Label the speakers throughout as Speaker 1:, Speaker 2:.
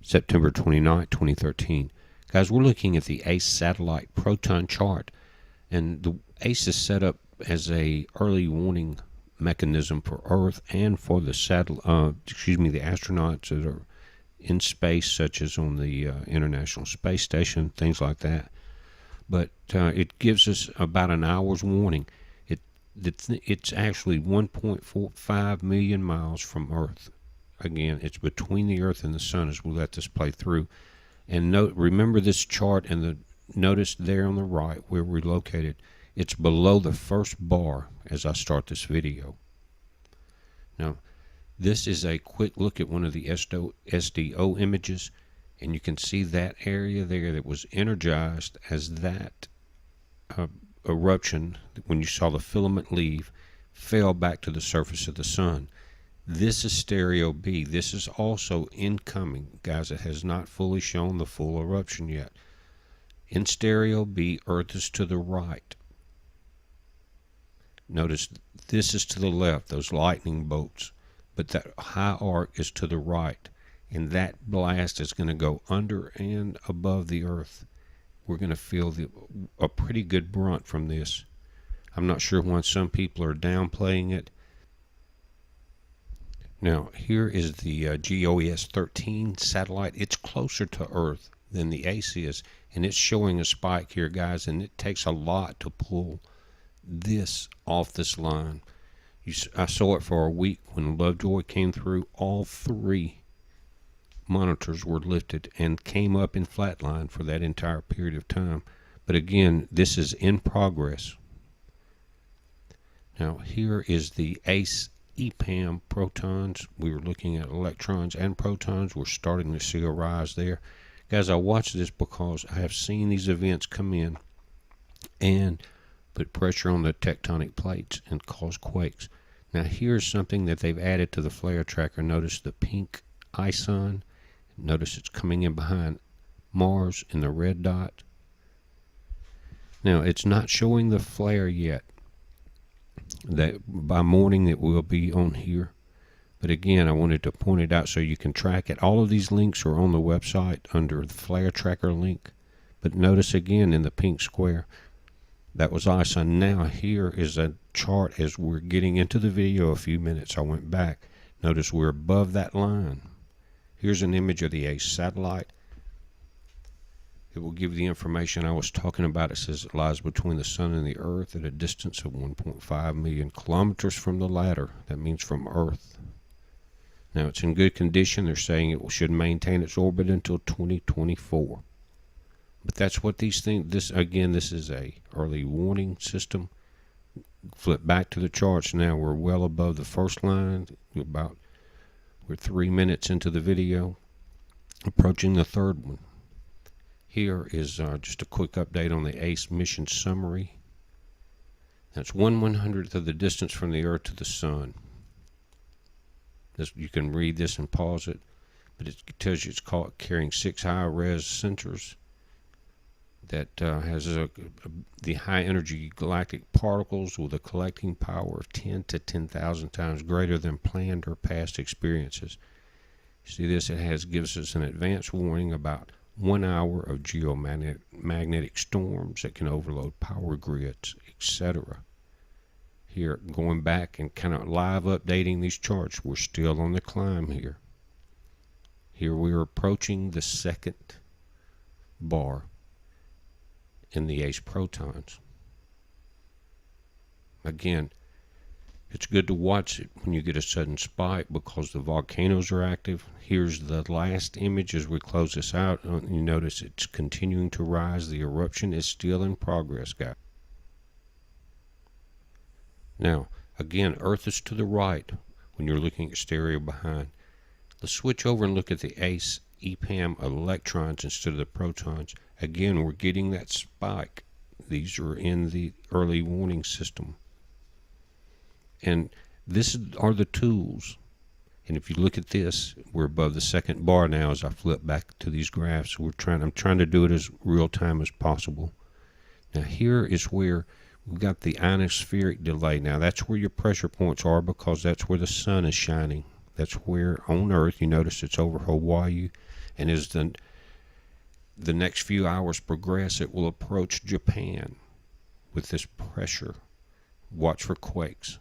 Speaker 1: September 29, 2013. Guys, we're looking at the ACE satellite proton chart, and the ACE is set up as a early warning mechanism for Earth and for the the astronauts that are in space, such as on the International Space Station, things like that. But it gives us about an hour's warning. It's actually 1.45 million miles from Earth. Again, it's between the Earth and the Sun as we let this play through. And remember this chart, and notice there on the right where we're located, it's below the first bar as I start this video. Now, this is a quick look at one of the SDO images, and you can see that area there that was energized as that eruption, when you saw the filament leave, fell back to the surface of the Sun. This is stereo B. This is also incoming. Guys, it has not fully shown the full eruption yet. In stereo B, Earth is to the right. Notice this is to the left, those lightning bolts. But that high arc is to the right. And that blast is going to go under and above the Earth. We're going to feel a pretty good brunt from this. I'm not sure why some people are downplaying it. Now, here is the GOES-13 satellite. It's closer to Earth than the ACE is, and it's showing a spike here, guys, and it takes a lot to pull this off this line. I saw it for a week when Lovejoy came through. All three monitors were lifted and came up in flatline for that entire period of time. But again, this is in progress. Now, here is the ACE EPAM protons. We were looking at electrons and protons. We're starting to see a rise there. Guys, I watch this because I have seen these events come in and put pressure on the tectonic plates and cause quakes. Now, here's something that they've added to the flare tracker. Notice the pink ISON. Notice it's coming in behind Mars in the red dot. Now, it's not showing the flare yet. That by morning it will be on here, but again, I wanted to point it out so you can track it. All of these links are on the website under the flare tracker link, but notice again in the pink square that was ISON. Now here is a chart as we're getting into the video. A few minutes I went back. Notice we're above that line. Here's an image of the ACE satellite. It will give the information I was talking about. It says it lies between the Sun and the Earth at a distance of 1.5 million kilometers from the latter. That means from Earth. Now, it's in good condition. They're saying it should maintain its orbit until 2024. But that's what these things, this is a early warning system. Flip back to the charts now. We're well above the first line. We're 3 minutes into the video, approaching the third one. Here is just a quick update on the ACE mission summary. That's 1/100th of the distance from the Earth to the Sun. You can read this and pause it, but it tells you it's carrying 6 high-res sensors that has the high-energy galactic particles with a collecting power of 10 to 10,000 times greater than planned or past experiences. You see this? It gives us an advance warning about 1 hour of geomagnetic storms that can overload power grids, etc. Here, going back and kind of live updating these charts, we're still on the climb here. Here we are approaching the second bar in the ACE protons. Again, it's good to watch it when you get a sudden spike because the volcanoes are active. Here's the last image as we close this out. You notice it's continuing to rise. The eruption is still in progress, guys. Now, again, Earth is to the right when you're looking at stereo behind. Let's switch over and look at the ACE EPAM electrons instead of the protons. Again, we're getting that spike. These are in the early warning system. And this are the tools. And if you look at this, we're above the second bar now as I flip back to these graphs. I'm trying to do it as real time as possible. Now here is where we've got the ionospheric delay. Now that's where your pressure points are because that's where the sun is shining. That's where on Earth, you notice it's over Hawaii And as the next few hours progress, it will approach Japan with this pressure. Watch for quakes.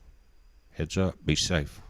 Speaker 1: Heads up, be safe.